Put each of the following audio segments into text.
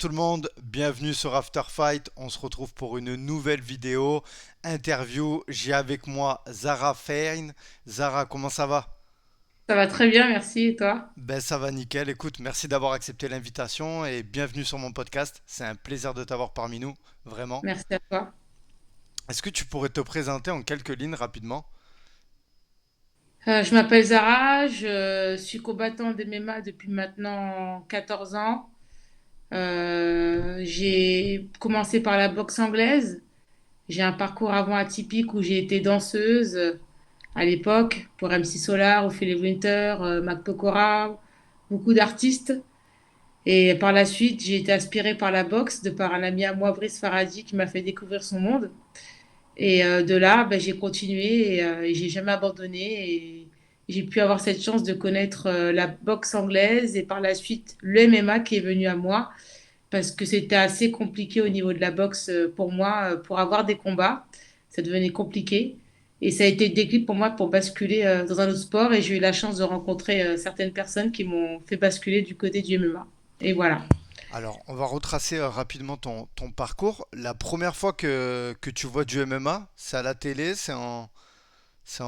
tout le monde, bienvenue sur After Fight. On se retrouve pour une nouvelle vidéo, interview. J'ai avec moi Zara Fein. Zara, comment ça va? Ça va très bien, merci. Et toi? Ben ça va nickel. Écoute, merci d'avoir accepté l'invitation et bienvenue sur mon podcast. C'est un plaisir de t'avoir parmi nous, vraiment. Merci à toi. Est-ce que tu pourrais te présenter en quelques lignes rapidement? Je m'appelle Zara, je suis combattante d'MMA depuis maintenant 14 ans. J'ai commencé par la boxe anglaise. J'ai un parcours avant atypique où j'ai été danseuse à l'époque pour MC Solar, Ophélie Winter, Mac Pokora, beaucoup d'artistes. Et par la suite, j'ai été aspirée par la boxe de par un ami à moi, Brice Faradi, qui m'a fait découvrir son monde. Et de là, ben, j'ai continué et j'ai jamais abandonné. Et j'ai pu avoir cette chance de connaître la boxe anglaise et par la suite le MMA qui est venu à moi parce que c'était assez compliqué au niveau de la boxe pour moi, pour avoir des combats. Ça devenait compliqué. Et ça a été le déclic pour moi pour basculer dans un autre sport. Et j'ai eu la chance de rencontrer certaines personnes qui m'ont fait basculer du côté du MMA. Et voilà. Alors, on va retracer rapidement ton parcours. La première fois que tu vois du MMA, c'est à la télé, c'est en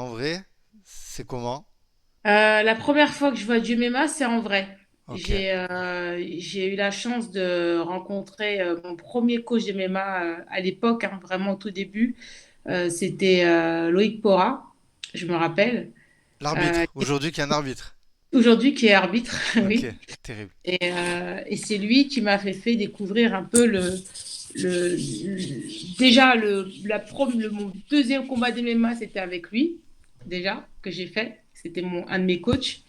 vrai, c'est comment? La première fois que je vois du MMA, c'est en vrai. Ok. J'ai eu la chance de rencontrer mon premier coach de MMA à l'époque, hein, vraiment au tout début. C'était Loïc Pora, je me rappelle. Euh, L'arbitre, aujourd'hui qu'il y a un arbitre. Aujourd'hui, qui est arbitre, Ok, oui. terrible. Et c'est lui qui m'a fait découvrir un peu déjà mon deuxième combat de MMA, c'était avec lui, déjà, que j'ai fait. C'était un de mes coachs.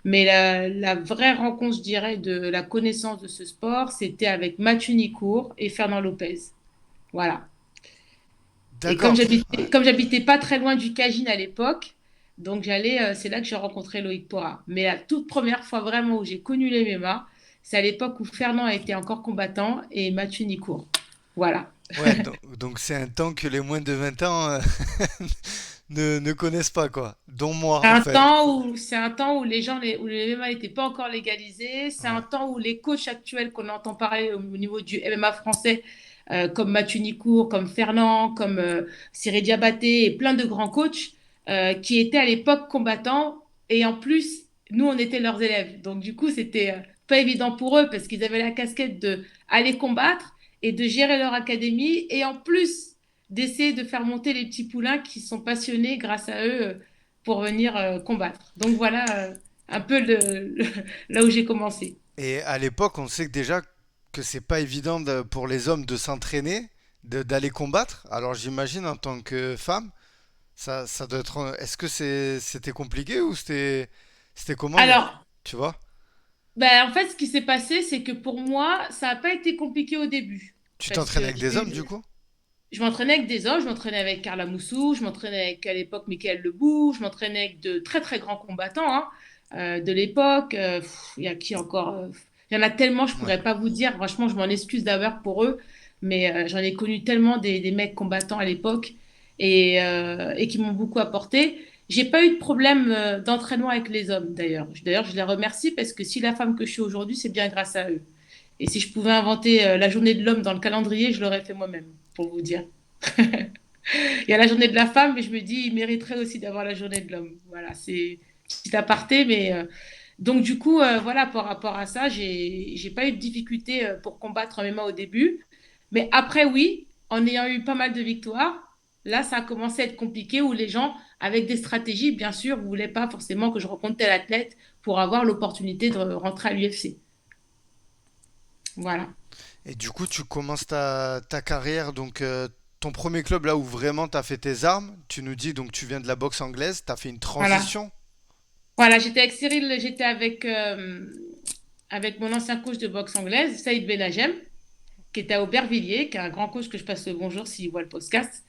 Mais la vraie rencontre, je dirais, de la connaissance de ce sport, c'était avec Mathieu Nicourt et Fernand Lopez. Voilà. Et D'accord. Ouais. comme j'habitais pas très loin du Cagine à l'époque, donc c'est là que j'ai rencontré Loïc Pora. Mais la toute première fois vraiment où j'ai connu les MMA, c'est à l'époque où Fernand était encore combattant et Mathieu Nicourt. Voilà. Ouais, donc c'est un temps que les moins de 20 ans ne connaissent pas, quoi. Dont moi, en fait. C'est un temps où où le MMA n'était pas encore légalisé. C'est un Ouais. temps où les coachs actuels qu'on entend parler au niveau du MMA français, comme Mathieu Nicourt, comme Fernand, comme Cyril Diabaté et plein de grands coachs qui étaient à l'époque combattants. Et en plus, nous, on était leurs élèves. Donc, du coup, c'était pas évident pour eux parce qu'ils avaient la casquette de aller combattre et de gérer leur académie. Et en plus, d'essayer de faire monter les petits poulains qui sont passionnés grâce à eux pour venir combattre. Donc voilà un peu là où j'ai commencé. Et à l'époque, on sait que déjà que c'est pas évident pour les hommes de s'entraîner, d'aller combattre. Alors j'imagine en tant que femme, ça doit être. Est-ce que c'était compliqué ou c'était comment, Alors, tu vois? ben, en fait, ce qui s'est passé, c'est que pour moi, ça n'a pas été compliqué au début. Tu Parce t'entraînes que avec des hommes, du coup? je m'entraînais avec des hommes, je m'entraînais avec Carla Moussou, je m'entraînais avec à l'époque Michael Lebou, je m'entraînais avec de très très grands combattants hein, de l'époque. Il y a qui encore il y en a tellement, je Ouais. pourrais pas vous dire. Franchement, je m'en excuse d'avoir pour eux, mais j'en ai connu tellement des mecs combattants à l'époque et qui m'ont beaucoup apporté. J'ai pas eu de problème d'entraînement avec les hommes d'ailleurs. D'ailleurs, je les remercie parce que si la femme que je suis aujourd'hui, c'est bien grâce à eux. Et si je pouvais inventer la journée de l'homme dans le calendrier, je l'aurais fait moi-même, pour vous dire. Il y a la journée de la femme, mais je me dis, il mériterait aussi d'avoir la journée de l'homme. Voilà, c'est petit aparté, mais donc du coup, voilà, par rapport à ça, j'ai pas eu de difficulté pour combattre MMA au début, mais après, oui, en ayant eu pas mal de victoires, là, ça a commencé à être compliqué où les gens, avec des stratégies, bien sûr, ne voulaient pas forcément que je rencontre tel athlète pour avoir l'opportunité de rentrer à l'UFC. Voilà. Et du coup, tu commences ta carrière, donc ton premier club là où vraiment tu as fait tes armes, tu nous dis donc tu viens de la boxe anglaise, tu as fait une Voilà. transition. Voilà, j'étais avec Cyril, j'étais avec mon ancien coach de boxe anglaise, Saïd Benagem, qui était à Aubervilliers, qui est un grand coach que je passe le bonjour s'il voit le podcast,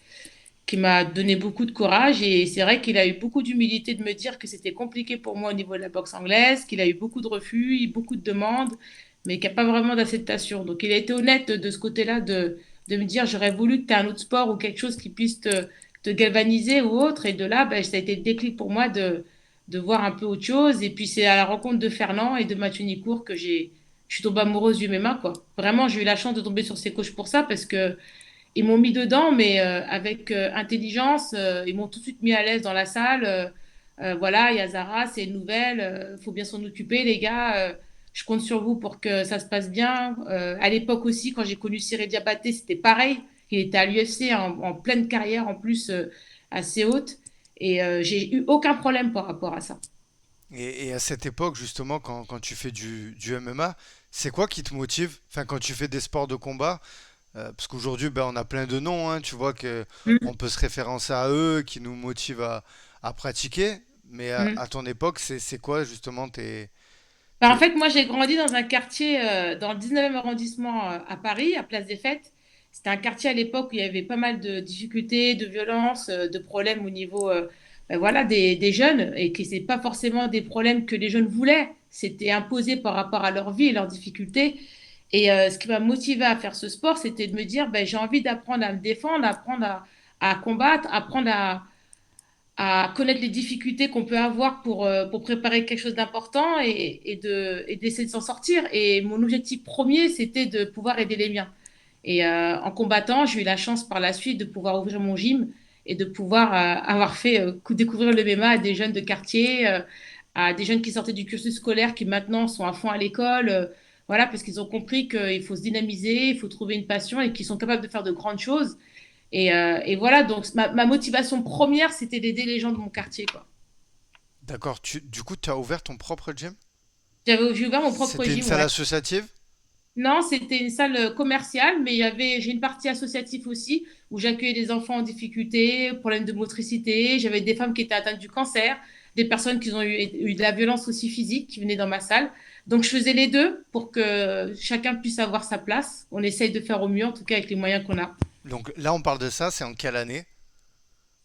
qui m'a donné beaucoup de courage. Et c'est vrai qu'il a eu beaucoup d'humilité de me dire que c'était compliqué pour moi au niveau de la boxe anglaise, qu'il a eu beaucoup de refus, beaucoup de demandes, mais qu'il n'y a pas vraiment d'acceptation. Donc il a été honnête de ce côté-là de me dire j'aurais voulu que tu aies un autre sport ou quelque chose qui puisse te galvaniser ou autre. Et de là, ben, ça a été le déclic pour moi de voir un peu autre chose. Et puis c'est à la rencontre de Fernand et de Mathieu Nicourt que je suis tombée amoureuse du MMA, quoi. Vraiment, j'ai eu la chance de tomber sur ces coachs pour ça parce que ils m'ont mis dedans, mais avec intelligence. Ils m'ont tout de suite mis à l'aise dans la salle. Voilà, il y a Zara, c'est une nouvelle. Faut bien s'en occuper, les gars. Je compte sur vous pour que ça se passe bien. À l'époque aussi, quand j'ai connu Cyril Diabaté, c'était pareil. Il était à l'UFC en pleine carrière, en plus assez haute. Et j'ai eu aucun problème par rapport à ça. Et à cette époque, justement, quand tu fais du MMA, c'est quoi qui te motive? Enfin, quand tu fais des sports de combat, parce qu'aujourd'hui, ben, on a plein de noms, hein, tu vois que Mm, on peut se référencer à eux, qui nous motivent à pratiquer. Mais à mm. ton époque, c'est quoi justement Bah, en tes... fait, moi, j'ai grandi dans un quartier, dans le 19e arrondissement à Paris, à Place des Fêtes. C'était un quartier à l'époque où il y avait pas mal de difficultés, de violences, de problèmes au niveau ben voilà, des jeunes et que c'est pas forcément des problèmes que les jeunes voulaient. C'était imposé par rapport à leur vie et leurs difficultés. Et ce qui m'a motivée à faire ce sport, c'était de me dire, ben, j'ai envie d'apprendre à me défendre, apprendre à combattre, apprendre à connaître les difficultés qu'on peut avoir pour préparer quelque chose d'important et d'essayer de s'en sortir. Et mon objectif premier, c'était de pouvoir aider les miens. Et en combattant, j'ai eu la chance par la suite de pouvoir ouvrir mon gym et de pouvoir avoir fait découvrir le MMA à des jeunes de quartier, à des jeunes qui sortaient du cursus scolaire qui maintenant sont à fond à l'école. Voilà, parce qu'ils ont compris qu'il faut se dynamiser, il faut trouver une passion et qu'ils sont capables de faire de grandes choses. Et voilà, donc ma motivation première, c'était d'aider les gens de mon quartier, quoi. D'accord, du coup, tu as ouvert ton propre gym? J'ai ouvert mon propre C'était une gym, salle ouais. associative? Non, c'était une salle commerciale, mais j'ai une partie associative aussi, où j'accueillais des enfants en difficulté, problèmes de motricité. J'avais des femmes qui étaient atteintes du cancer, des personnes qui ont eu de la violence aussi physique qui venaient dans ma salle. Donc, je faisais les deux pour que chacun puisse avoir sa place. On essaye de faire au mieux, en tout cas avec les moyens qu'on a. Donc là, on parle de ça, c'est en quelle année,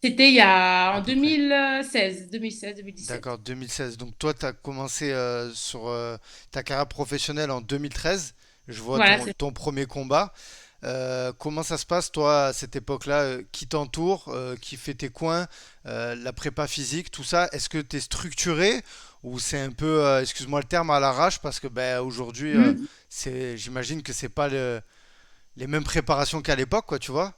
C'était il y a à en peu près? 2016, 2017. D'accord, 2016. Donc toi, tu as commencé sur ta carrière professionnelle en 2013. Je vois Voilà, ton premier combat. Comment ça se passe, toi, à cette époque-là? Qui t'entoure? Qui fait tes coins? La prépa physique, tout ça? Est-ce que tu es structuré? Ou c'est un peu, excuse-moi le terme, à l'arrache? Parce que ben, aujourd'hui, j'imagine que c'est pas les mêmes préparations qu'à l'époque, quoi, tu vois?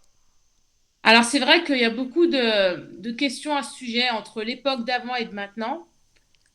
Alors, c'est vrai qu'il y a beaucoup de questions à ce sujet entre l'époque d'avant et de maintenant.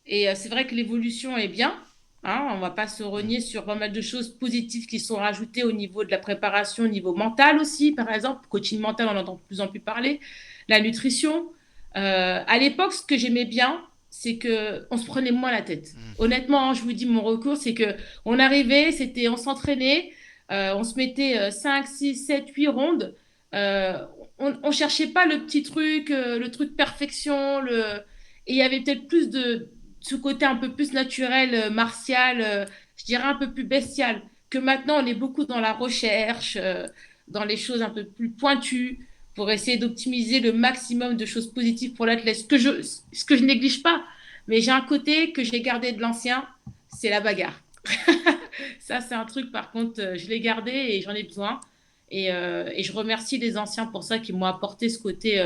Et c'est vrai que l'évolution est bien. Hein, on ne va pas se Mm. renier sur pas mal de choses positives qui sont rajoutées au niveau de la préparation, au niveau mental aussi, par exemple. Coaching mental, on entend de plus en plus parler. La nutrition. À l'époque, ce que j'aimais bien, c'est que on se prenait moins la tête. Mm. Honnêtement, hein, je vous dis, mon recours, c'est que on arrivait, on s'entraînait, on se mettait 5, 6, 7, 8 rondes. Euh, on cherchait pas le petit truc, le truc perfection, et il y avait peut-être plus de ce côté un peu plus naturel, martial, je dirais un peu plus bestial. Que maintenant, on est beaucoup dans la recherche, dans les choses un peu plus pointues, pour essayer d'optimiser le maximum de choses positives pour l'athlète. Ce que je néglige pas, mais j'ai un côté que j'ai gardé de l'ancien, c'est la bagarre. Ça, c'est un truc, par contre, je l'ai gardé et j'en ai besoin. Et je remercie les anciens pour ça qui m'ont apporté ce côté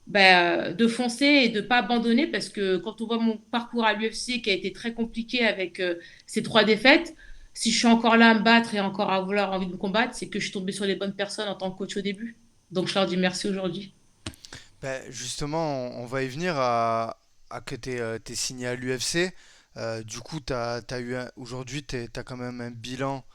de foncer et de pas abandonner parce que quand on voit mon parcours à l'UFC qui a été très compliqué avec ces 3 défaites, si je suis encore là à me battre et encore à vouloir envie de me combattre, c'est que je suis tombée sur les bonnes personnes en tant que coach au début. Donc je leur dis merci aujourd'hui. Ben, justement, on va y venir à que tu es signé à l'UFC. Du coup, aujourd'hui, tu as quand même un bilan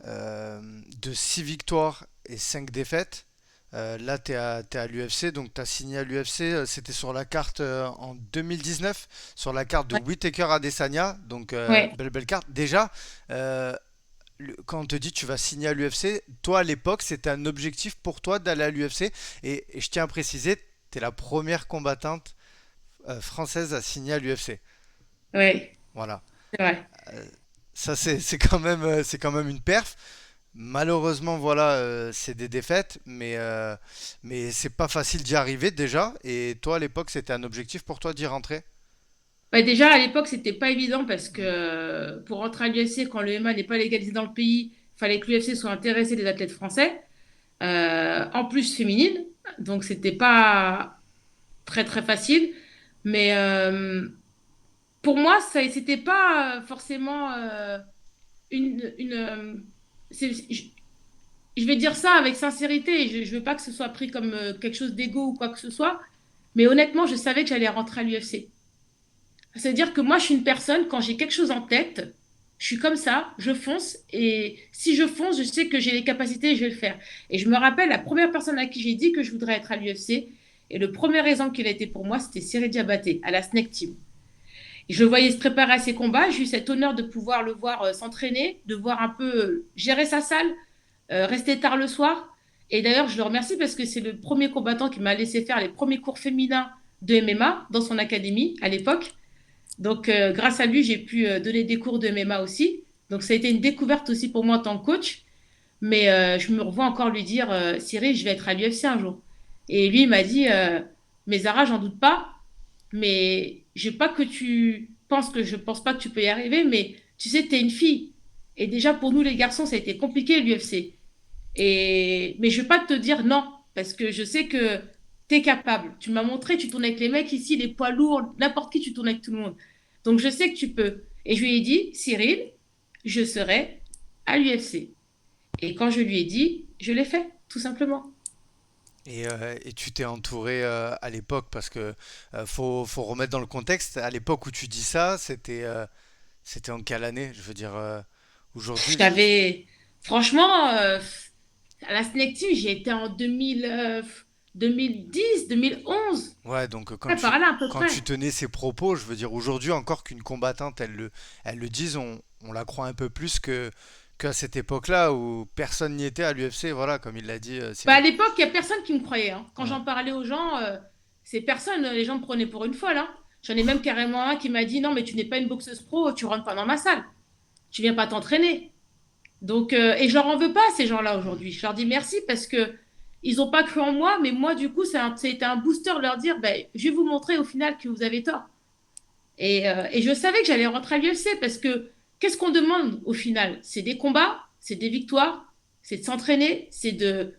de 6 victoires et 5 défaites. Là, t'es à l'UFC, donc tu as signé à l'UFC. C'était sur la carte en 2019, sur la carte de Ouais. Whittaker Adesanya, donc Ouais. belle carte. Déjà, euh, quand on te dit tu vas signer à l'UFC, toi à l'époque, c'était un objectif pour toi d'aller à l'UFC. Et je tiens à préciser, tu es la première combattante française à signer à l'UFC. Ouais. Voilà. C'est vrai. Ça, c'est quand même une perf. Malheureusement, voilà, c'est des défaites, mais c'est pas facile d'y arriver déjà. Et toi, à l'époque, c'était un objectif pour toi d'y rentrer? Bah, déjà, à l'époque, c'était pas évident parce que Mm. pour rentrer à l'UFC, quand le MMA n'est pas légalisé dans le pays, il fallait que l'UFC soit intéressé des athlètes français, en plus féminine. Donc, c'était pas très, très facile. Mais pour moi, ça, c'était pas forcément. une je vais dire ça avec sincérité, et je veux pas que ce soit pris comme quelque chose d'égo ou quoi que ce soit, mais honnêtement, je savais que j'allais rentrer à l'UFC. C'est-à-dire que moi, je suis une personne, quand j'ai quelque chose en tête, je suis comme ça, je fonce, et si je fonce, je sais que j'ai les capacités et je vais le faire. Et je me rappelle, la première personne à qui j'ai dit que je voudrais être à l'UFC, et le premier exemple qu'il a été pour moi, c'était Cyril Diabaté, à la Snake Team. Et je le voyais se préparer à ses combats, j'ai eu cet honneur de pouvoir le voir s'entraîner, de voir un peu gérer sa salle, rester tard le soir. Et d'ailleurs, je le remercie parce que c'est le premier combattant qui m'a laissé faire les premiers cours féminins de MMA dans son académie à l'époque. Donc, grâce à lui, j'ai pu donner des cours de MMA aussi. Donc, ça a été une découverte aussi pour moi en tant que coach. Mais je me revois encore lui dire, Cyril, je vais être à l'UFC un jour. Et lui, il m'a dit, mais Zara, j'en doute pas. Mais je veux pas que tu penses que je pense pas que tu peux y arriver. Mais tu sais, tu es une fille. Et déjà, pour nous, les garçons, ça a été compliqué, l'UFC. Mais je ne vais pas te dire non, parce que je sais que tu es capable. Tu m'as montré, tu tournes avec les mecs ici, les poids lourds, n'importe qui, tu tournes avec tout le monde. Donc je sais que tu peux. Et je lui ai dit, Cyril, je serai à l'UFC. Et quand je lui ai dit, je l'ai fait, tout simplement. Et tu t'es entouré à l'époque, parce que faut remettre dans le contexte, à l'époque où tu dis ça, c'était en quelle année? Je veux dire, aujourd'hui. J'avais, franchement, à la Snake Team, j'ai été en 2000, 2010, 2011. Ouais, donc Ouais, par là à peu quand tu près. tenais ces propos, je veux dire, aujourd'hui encore qu'une combattante, elle le dise, on la croit un peu plus qu'à cette époque-là où personne n'y était à l'UFC, voilà, comme il l'a dit, Bah, à Cyril. l'époque, il n'y a personne qui me croyait, hein. Quand Ouais. j'en parlais aux gens, c'est personne, les gens me prenaient pour une folle, hein. J'en ai même carrément un qui m'a dit, non, mais tu n'es pas une boxeuse pro, tu rentres pas dans ma salle. Tu viens pas t'entraîner. Donc, et je leur en veux pas, ces gens-là, Mm. aujourd'hui. Je leur dis merci parce que ils n'ont pas cru en moi, mais moi, du coup, ça a été un booster de leur dire, ben, je vais vous montrer au final que vous avez tort. Et je savais que j'allais rentrer à l'UFC parce que qu'est-ce qu'on demande au final? C'est des combats, c'est des victoires, c'est de s'entraîner, c'est de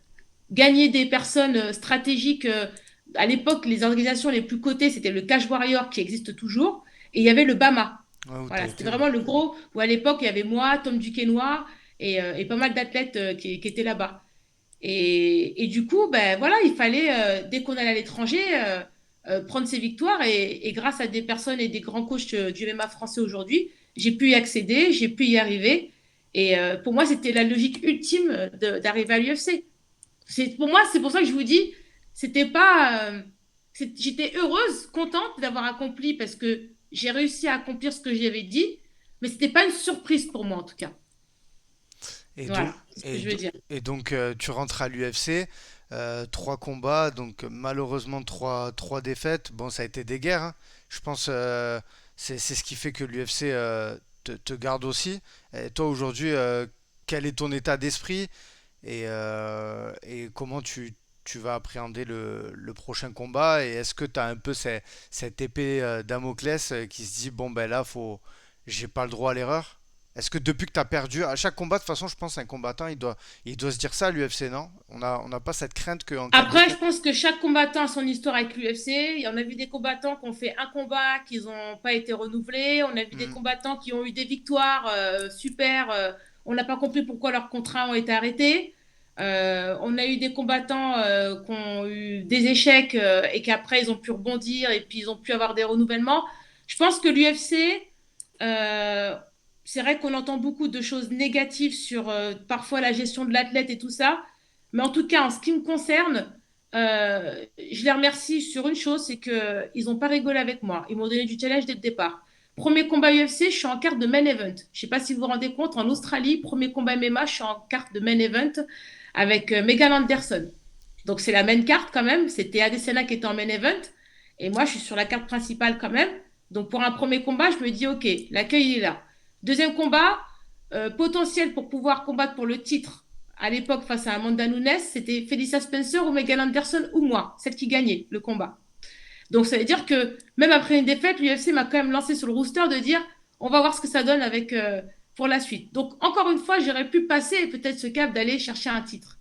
gagner des personnes stratégiques. À l'époque, les organisations les plus cotées, c'était le Cash Warrior qui existe toujours, et il y avait le BAMA. Ouais, où t'as Voilà, c'était été, ouais. vraiment le gros, où à l'époque, il y avait moi, Tom Duquesnoy, et pas mal d'athlètes qui étaient là-bas. Et du coup, ben voilà, il fallait, dès qu'on allait à l'étranger, prendre ses victoires. Et grâce à des personnes et des grands coachs du MMA français aujourd'hui, j'ai pu y accéder, j'ai pu y arriver. Et pour moi, c'était la logique ultime d'arriver à l'UFC. Pour moi, c'est pour ça que je vous dis, c'était pas, j'étais heureuse, contente d'avoir accompli parce que j'ai réussi à accomplir ce que j'avais dit, mais c'était pas une surprise pour moi en tout cas. Et donc, Voilà, c'est ce que je veux dire. et donc tu rentres à l'UFC, trois combats, donc malheureusement trois défaites. Bon, ça a été des guerres, hein. Je pense c'est ce qui fait que l'UFC te garde aussi. Et toi aujourd'hui, quel est ton état d'esprit et comment tu vas appréhender le prochain combat? Et est-ce que tu as un peu cette épée Damoclès qui se dit, bon ben là, j'ai pas le droit à l'erreur? Est-ce que depuis que tu as perdu, à chaque combat, de toute façon, je pense un combattant, il doit se dire ça à l'UFC, non? On n'a pas cette crainte qu'en cas de Après, je défaite. pense que chaque combattant a son histoire avec l'UFC. Il y en a vu des combattants qui ont fait un combat, qui n'ont pas été renouvelés. On a vu des Hmm. combattants qui ont eu des victoires super. On n'a pas compris pourquoi leurs contrats ont été arrêtés. On a eu des combattants qui ont eu des échecs et qu'après ils ont pu rebondir et puis ils ont pu avoir des renouvellements. Je pense que l'UFC, euh, c'est vrai qu'on entend beaucoup de choses négatives sur parfois la gestion de l'athlète et tout ça. Mais en tout cas, en ce qui me concerne, je les remercie sur une chose, c'est qu'ils n'ont pas rigolé avec moi. Ils m'ont donné du challenge dès le départ. Premier combat UFC, je suis en carte de main event. Je ne sais pas si vous vous rendez compte, en Australie, premier combat MMA, je suis en carte de main event avec Megan Anderson. Donc c'est la main carte quand même. C'était Adesanya qui était en main event. Et moi, je suis sur la carte principale quand même. Donc pour un premier combat, je me dis, OK, l'accueil est là. Deuxième combat, potentiel pour pouvoir combattre pour le titre à l'époque face à Amanda Nunes, c'était Felicia Spencer ou Megan Anderson ou moi, celle qui gagnait le combat. Donc ça veut dire que même après une défaite, l'UFC m'a quand même lancé sur le rooster de dire on va voir ce que ça donne avec pour la suite. Donc encore une fois, j'aurais pu passer peut-être ce cap d'aller chercher un titre.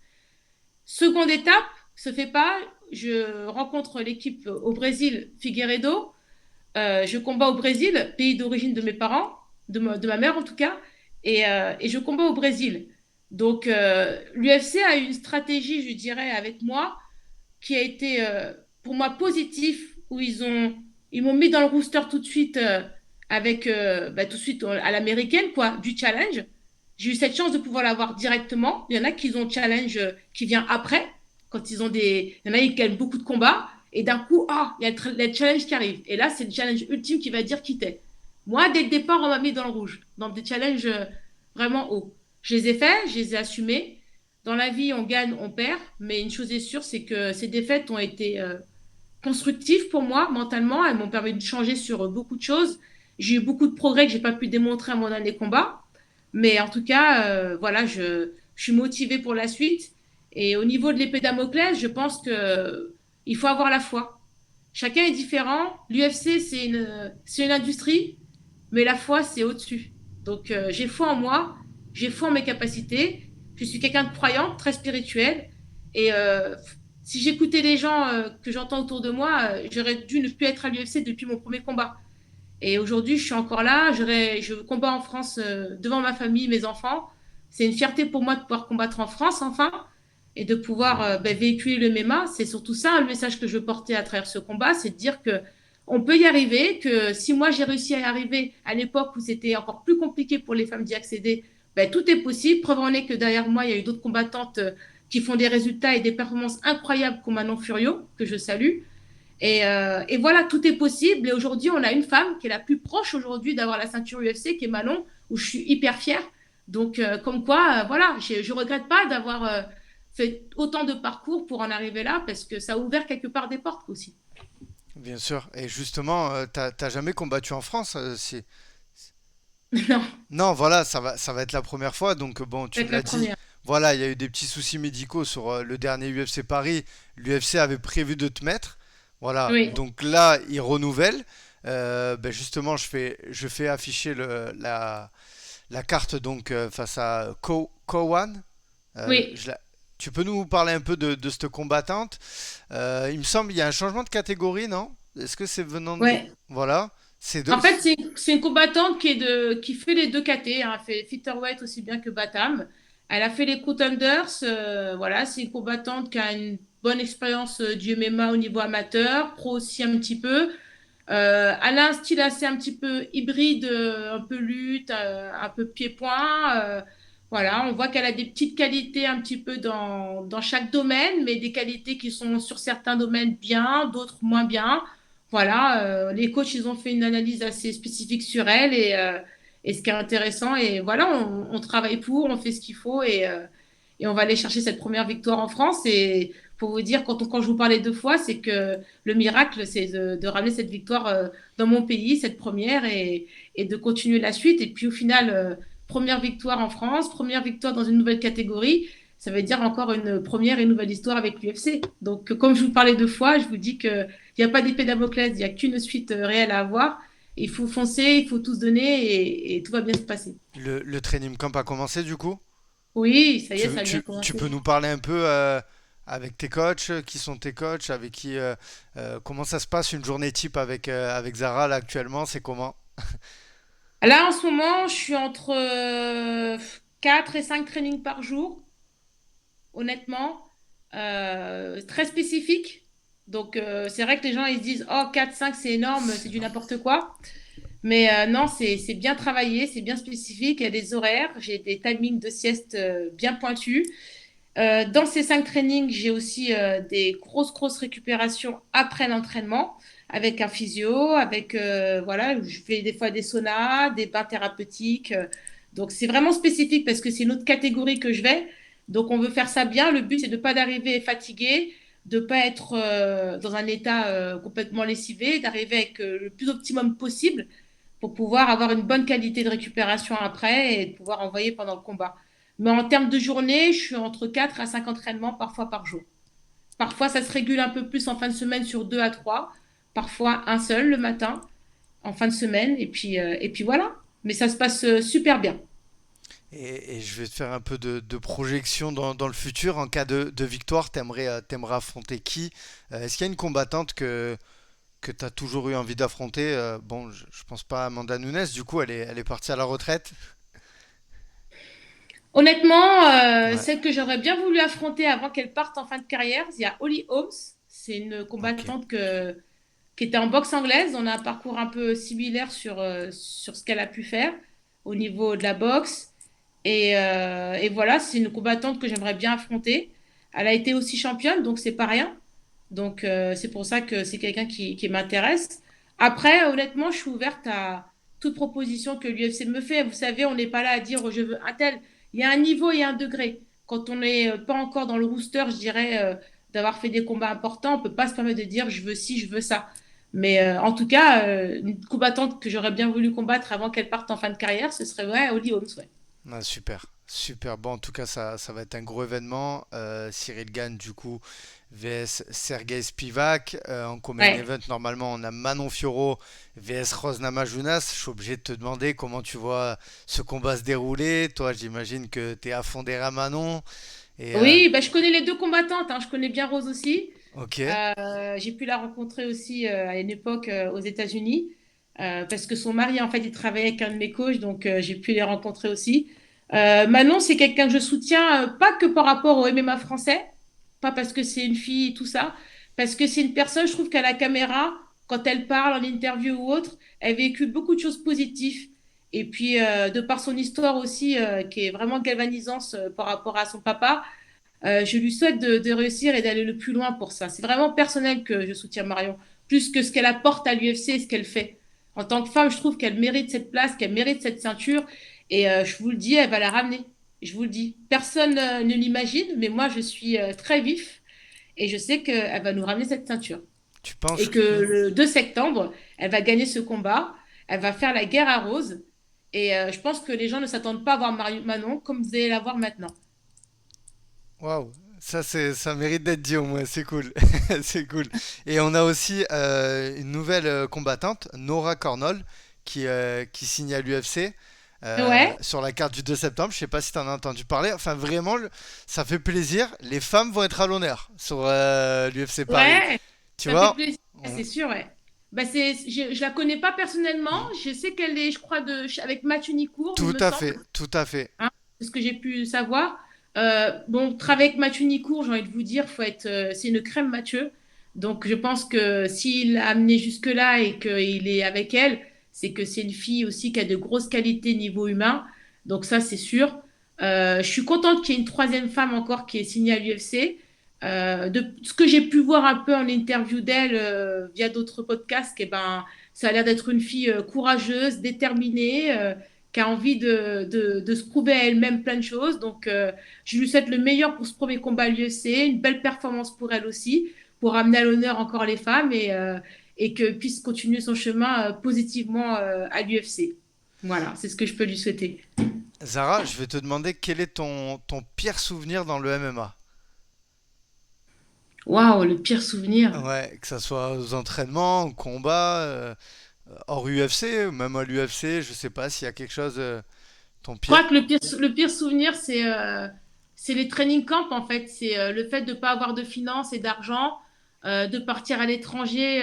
Seconde étape, se fait pas, je rencontre l'équipe au Brésil, Figueiredo. Je combats au Brésil, pays d'origine de mes parents, de ma mère en tout cas. et je combats au Brésil. Donc, l'UFC a une stratégie, je dirais, avec moi, qui a été pour moi positif, où ils m'ont mis dans le rooster tout de suite avec tout de suite à l'américaine, quoi, du challenge. J'ai eu cette chance de pouvoir l'avoir directement. Il y en a qui ont challenge qui vient après, quand ils ont des. Il y en a qui gagnent beaucoup de combats, et d'un coup, ah, il y a le challenge qui arrive. Et là, c'est le challenge ultime qui va dire qui t'es. Moi, dès le départ, on m'a mis dans le rouge, dans des challenges vraiment hauts. Je les ai faits, je les ai assumés. Dans la vie, on gagne, on perd, mais une chose est sûre, c'est que ces défaites ont été constructives pour moi mentalement. Elles m'ont permis de changer sur beaucoup de choses. J'ai eu beaucoup de progrès que j'ai pas pu démontrer à mon dernier combat, mais en tout cas, voilà, je suis motivée pour la suite. Et au niveau de l'épée Damoclès, je pense que il faut avoir la foi. Chacun est différent. L'UFC, c'est une industrie, mais la foi, c'est au-dessus. Donc, j'ai foi en moi, j'ai foi en mes capacités. Je suis quelqu'un de croyant, très spirituel. Et si j'écoutais les gens que j'entends autour de moi, j'aurais dû ne plus être à l'UFC depuis mon premier combat. Et aujourd'hui, je suis encore là. Je combats en France devant ma famille, mes enfants. C'est une fierté pour moi de pouvoir combattre en France, enfin, et de pouvoir véhiculer le MMA. C'est surtout ça le message que je veux porter à travers ce combat, c'est de dire que on peut y arriver, que si moi j'ai réussi à y arriver à l'époque où c'était encore plus compliqué pour les femmes d'y accéder, tout est possible. Preuve en est que derrière moi, il y a eu d'autres combattantes qui font des résultats et des performances incroyables comme Manon Furio, que je salue. Et voilà, tout est possible. Et aujourd'hui, on a une femme qui est la plus proche aujourd'hui d'avoir la ceinture UFC, qui est Manon, où je suis hyper fière. Donc, comme quoi, voilà, je ne regrette pas d'avoir fait autant de parcours pour en arriver là, parce que ça a ouvert quelque part des portes aussi. Bien sûr. Et justement, t'as jamais combattu en France Non, Non, voilà, ça va être la première fois. Donc, bon, tu c'est me la l'as dit. première. Voilà, il y a eu des petits soucis médicaux sur le dernier UFC Paris. L'UFC avait prévu de te mettre. Voilà. Oui, Donc là, ils renouvellent. Justement, je fais afficher la carte donc face à Kowan. oui, Tu peux nous parler un peu de cette combattante? Il me semble qu'il y a un changement de catégorie, non? Est-ce que c'est venant de... ouais. Voilà. C'est deux... En fait, c'est une combattante qui fait les deux KT, hein. Elle fait featherweight aussi bien que Batam. Elle a fait les contenders. Voilà, c'est une combattante qui a une bonne expérience du MMA au niveau amateur, pro aussi un petit peu. Elle a un style assez un petit peu hybride, un peu lutte, un peu pied-point. Voilà, on voit qu'elle a des petites qualités un petit peu dans chaque domaine, mais des qualités qui sont sur certains domaines bien, d'autres moins bien. Voilà, les coachs, ils ont fait une analyse assez spécifique sur elle et ce qui est intéressant. Et voilà, on travaille pour, on fait ce qu'il faut et on va aller chercher cette première victoire en France. Et pour vous dire, quand je vous parlais deux fois, c'est que le miracle, c'est de ramener cette victoire dans mon pays, cette première, et de continuer la suite. Et puis au final, première victoire en France, première victoire dans une nouvelle catégorie. Ça veut dire encore une première et nouvelle histoire avec l'UFC. Donc, comme je vous parlais deux fois, je vous dis qu'il n'y a pas d'épée Damoclès, il n'y a qu'une suite réelle à avoir. Il faut foncer, il faut tout se donner et tout va bien se passer. le training camp a commencé du coup? Oui, ça y est, ça a bien Tu commencé. peux nous parler un peu avec tes coachs, qui sont tes coachs, avec qui, comment ça se passe une journée type avec Zara là actuellement, c'est comment? Là, en ce moment, je suis entre 4 et 5 trainings par jour, honnêtement. Très spécifique. Donc, c'est vrai que les gens, ils se disent, oh, 4 5 c'est énorme, c'est du n'importe quoi. Mais non, c'est bien travaillé, c'est bien spécifique. Il y a des horaires, j'ai des timings de sieste bien pointus. Dans ces 5 trainings, j'ai aussi des grosses récupérations après l'entraînement avec un physio, avec voilà, je fais des fois des saunas, des bains thérapeutiques. Donc c'est vraiment spécifique parce que c'est une autre catégorie que je vais. Donc on veut faire ça bien. Le but c'est de ne pas d'arriver fatigué, de ne pas être dans un état complètement lessivé, d'arriver avec le plus optimum possible pour pouvoir avoir une bonne qualité de récupération après et de pouvoir envoyer pendant le combat. Mais en termes de journée, je suis entre 4 à 5 entraînements parfois par jour. Parfois, ça se régule un peu plus en fin de semaine sur 2 à 3. Parfois, un seul le matin en fin de semaine. Et puis voilà. Mais ça se passe super bien. Et je vais te faire un peu de projection dans le futur. En cas de victoire, t'aimerais affronter qui? Est-ce qu'il y a une combattante que tu as toujours eu envie d'affronter? Bon, je pense pas à Amanda Nunes, du coup, elle est partie à la retraite. Honnêtement, Ouais, celle que j'aurais bien voulu affronter avant qu'elle parte en fin de carrière, il y a Holly Holmes. C'est une ok. combattante qui était en boxe anglaise. On a un parcours un peu similaire sur ce qu'elle a pu faire au niveau de la boxe. Et voilà, c'est une combattante que j'aimerais bien affronter. Elle a été aussi championne, donc c'est pas rien. Donc c'est pour ça que c'est quelqu'un qui m'intéresse. Après, honnêtement, je suis ouverte à toute proposition que l'UFC me fait. Vous savez, on n'est pas là à dire je veux un tel. Il y a un niveau et un degré. Quand on n'est pas encore dans le rooster, je dirais, d'avoir fait des combats importants, on peut pas se permettre de dire je veux ci, je veux ça. Mais en tout cas, une combattante que j'aurais bien voulu combattre avant qu'elle parte en fin de carrière, ce serait ouais, Holly Holmes. Ouais. Ah, super, super. Bon, en tout cas, ça va être un gros événement. Cyril Gane, du coup, vs Sergei Spivak. En co-main Ouais. event, normalement, on a Manon Fiorot vs Rose Namajunas. Je suis obligé de te demander comment tu vois ce combat se dérouler. Toi, j'imagine que tu es à fond derrière Manon. Et Oui, bah, je connais les deux combattantes, hein. Je connais bien Rose aussi. ok, J'ai pu la rencontrer aussi à une époque aux États-Unis parce que son mari, en fait, il travaillait avec un de mes coachs, donc j'ai pu les rencontrer aussi. Manon, c'est quelqu'un que je soutiens, pas que par rapport au MMA français, pas parce que c'est une fille et tout ça, parce que c'est une personne, je trouve qu'à la caméra, quand elle parle en interview ou autre, elle véhicule beaucoup de choses positives. Et puis, de par son histoire aussi, qui est vraiment galvanisante par rapport à son papa, je lui souhaite de réussir et d'aller le plus loin pour ça. C'est vraiment personnel que je soutiens Marion, plus que ce qu'elle apporte à l'UFC et ce qu'elle fait. En tant que femme, je trouve qu'elle mérite cette place, qu'elle mérite cette ceinture. Et je vous le dis, elle va la ramener. Je vous le dis. Personne ne l'imagine, mais moi, je suis très vif et je sais qu'elle va nous ramener cette ceinture. tu Et penses que le 2 septembre, elle va gagner ce combat. Elle va faire la guerre à Rose. Et je pense que les gens ne s'attendent pas à voir Manon comme vous allez la voir maintenant. waouh, ça mérite d'être dit au moins, c'est cool, c'est cool. Et on a aussi une nouvelle combattante, Nora Cornell, qui signe à l'UFC Ouais. sur la carte du 2 septembre. Je sais pas si tu en as entendu parler. Enfin, vraiment, ça fait plaisir. Les femmes vont être à l'honneur sur l'UFC Paris. Ouais, Tu ça fait vois? plaisir, On- c'est sûr, ouais. Bah je la connais pas personnellement. Mm. Je sais qu'elle est, je crois, avec Mathieu Nicourt, il Tout me à semble, fait, tout à fait. hein, c'est ce que j'ai pu savoir. Bon, travailler avec Mathieu Nicourt, j'ai envie de vous dire, c'est une crème Mathieu. Donc, je pense que s'il l'a amené jusque-là et qu'il est avec elle, c'est que c'est une fille aussi qui a de grosses qualités niveau humain. Donc, ça, c'est sûr. Je suis contente qu'il y ait une troisième femme encore qui est signée à l'UFC. De ce que j'ai pu voir un peu en interview d'elle via d'autres podcasts, eh ben, ça a l'air d'être une fille courageuse, déterminée, qui a envie de se prouver à elle-même plein de choses. Donc, je lui souhaite le meilleur pour ce premier combat à l'UFC, une belle performance pour elle aussi, pour amener à l'honneur encore les femmes et que puisse continuer son chemin positivement à l'UFC. Voilà, c'est ce que je peux lui souhaiter. Zara, je vais te demander quel est ton pire souvenir dans le MMA. Waouh, le pire souvenir. Ouais, que ça soit aux entraînements, au combat, hors UFC, ou même à l'UFC, je sais pas s'il y a quelque chose, ton Je crois pire. que le pire souvenir, c'est les training camps, en fait. C'est le fait de ne pas avoir de finances et d'argent, de partir à l'étranger.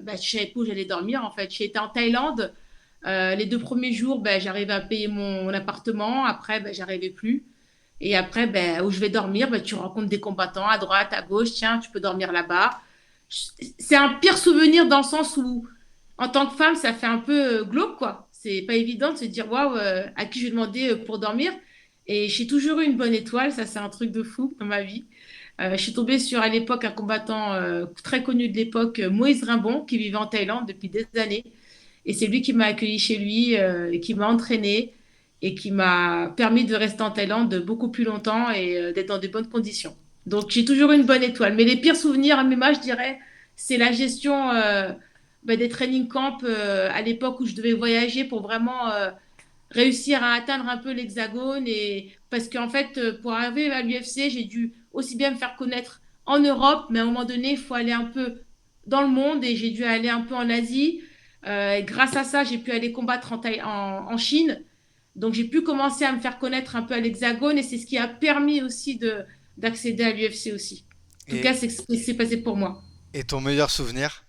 Bah, je savais pas où j'allais dormir, en fait. J'ai été en Thaïlande. Les 2 premiers jours, bah, j'arrivais à payer mon appartement. Après, bah, j'arrivais plus. Et après, bah, où je vais dormir, bah, tu rencontres des combattants à droite, à gauche. Tiens, tu peux dormir là-bas. C'est un pire souvenir dans le sens où, en tant que femme, ça fait un peu glauque, quoi. C'est pas évident de se dire, waouh, à qui je vais demander pour dormir. Et j'ai toujours eu une bonne étoile, ça c'est un truc de fou dans ma vie. Je suis tombée sur à l'époque un combattant très connu de l'époque, Moïse Rimbon, qui vivait en Thaïlande depuis des années. Et c'est lui qui m'a accueilli chez lui, et qui m'a entraîné et qui m'a permis de rester en Thaïlande beaucoup plus longtemps et d'être dans de bonnes conditions. Donc j'ai toujours eu une bonne étoile. Mais les pires souvenirs à MMA, je dirais, c'est la gestion bah, des training camps à l'époque où je devais voyager pour vraiment réussir à atteindre un peu l'hexagone. Et parce qu'en fait, pour arriver à l'UFC, j'ai dû aussi bien me faire connaître en Europe, mais à un moment donné, il faut aller un peu dans le monde et j'ai dû aller un peu en Asie. Et grâce à ça, j'ai pu aller combattre en Chine. Donc j'ai pu commencer à me faire connaître un peu à l'hexagone et c'est ce qui a permis aussi d'accéder à l'UFC aussi. En tout cas, Et, c'est ce qui s'est passé pour moi. et ton meilleur souvenir?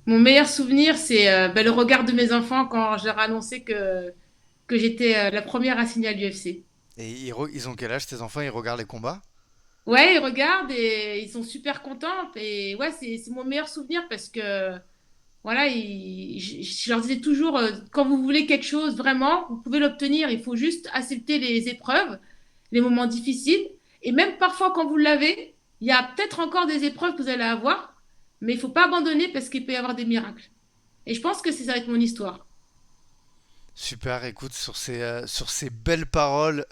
Mon meilleur souvenir, c'est bah, le regard de mes enfants quand je leur ai annoncé que que j'étais la première à signer à l'UFC. Et ils ont quel âge tes enfants? Ils regardent les combats? Ouais, ils regardent et ils sont super contents. Et ouais, c'est mon meilleur souvenir parce que voilà, je leur disais toujours, quand vous voulez quelque chose, vraiment, vous pouvez l'obtenir. Il faut juste accepter les épreuves, les moments difficiles. Et même parfois, quand vous l'avez, il y a peut-être encore des épreuves que vous allez avoir, mais il faut pas abandonner parce qu'il peut y avoir des miracles. Et je pense que c'est ça avec mon histoire. Super, écoute, sur ces belles paroles,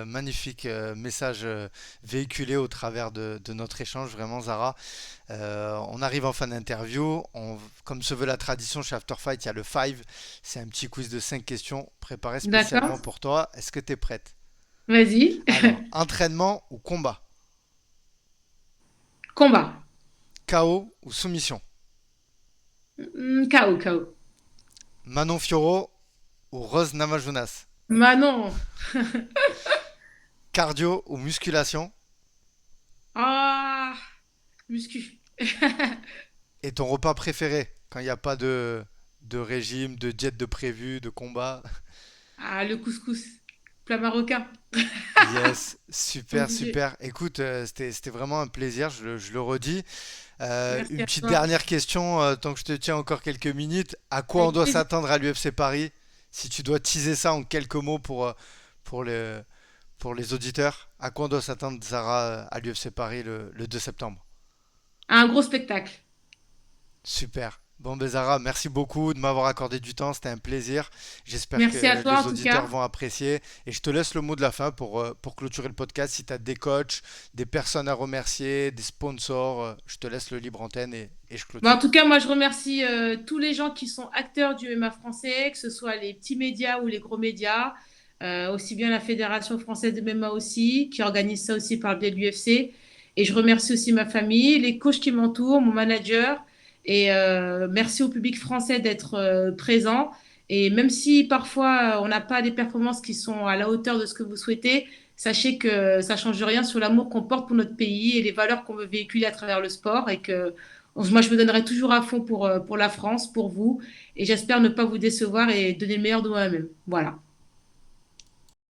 magnifique message véhiculé au travers de notre échange, vraiment Zara. On arrive en fin d'interview. Comme se veut la tradition chez After Fight, il y a le five. C'est un petit quiz de 5 questions préparé spécialement D'accord? pour toi. Est-ce que tu es prête? Vas-y. Alors, entraînement ou combat? Combat. KO ou soumission? KO, KO. Manon Fiorot ou Rose Namajunas? Manon. Cardio ou musculation? Ah, muscu. Et ton repas préféré quand il n'y a pas de régime, de diète de prévu, de combat? Ah, le couscous. Plat marocain. Yes, super, Obligé. super. Écoute, c'était vraiment un plaisir, je le redis. Merci Une à petite toi. dernière question, tant que je te tiens encore quelques minutes. À quoi on Avec doit plaisir. s'attendre à l'UFC Paris? Si tu dois teaser ça en quelques mots pour pour les auditeurs, à quoi on doit s'attendre, Zara, à l'UFC Paris le 2 septembre? Un gros spectacle. Super. Bon, ben Zara, merci beaucoup de m'avoir accordé du temps, c'était un plaisir. J'espère Merci à que toi les en tout auditeurs cas. vont apprécier. Et je te laisse le mot de la fin pour clôturer le podcast. Si tu as des coachs, des personnes à remercier, des sponsors, je te laisse le libre antenne et je En clôture. tout cas, moi je remercie tous les gens qui sont acteurs du MMA français, que ce soit les petits médias ou les gros médias, aussi bien la Fédération française de MMA aussi, qui organise ça aussi par le biais de l'UFC. Et je remercie aussi ma famille, les coachs qui m'entourent, mon manager. Et merci au public français d'être présent. Et même si parfois on n'a pas des performances qui sont à la hauteur de ce que vous souhaitez, sachez que ça change rien sur l'amour qu'on porte pour notre pays et les valeurs qu'on veut véhiculer à travers le sport et que moi, je me donnerai toujours à fond pour la France, pour vous, et j'espère ne pas vous décevoir et donner le meilleur de moi-même. Voilà.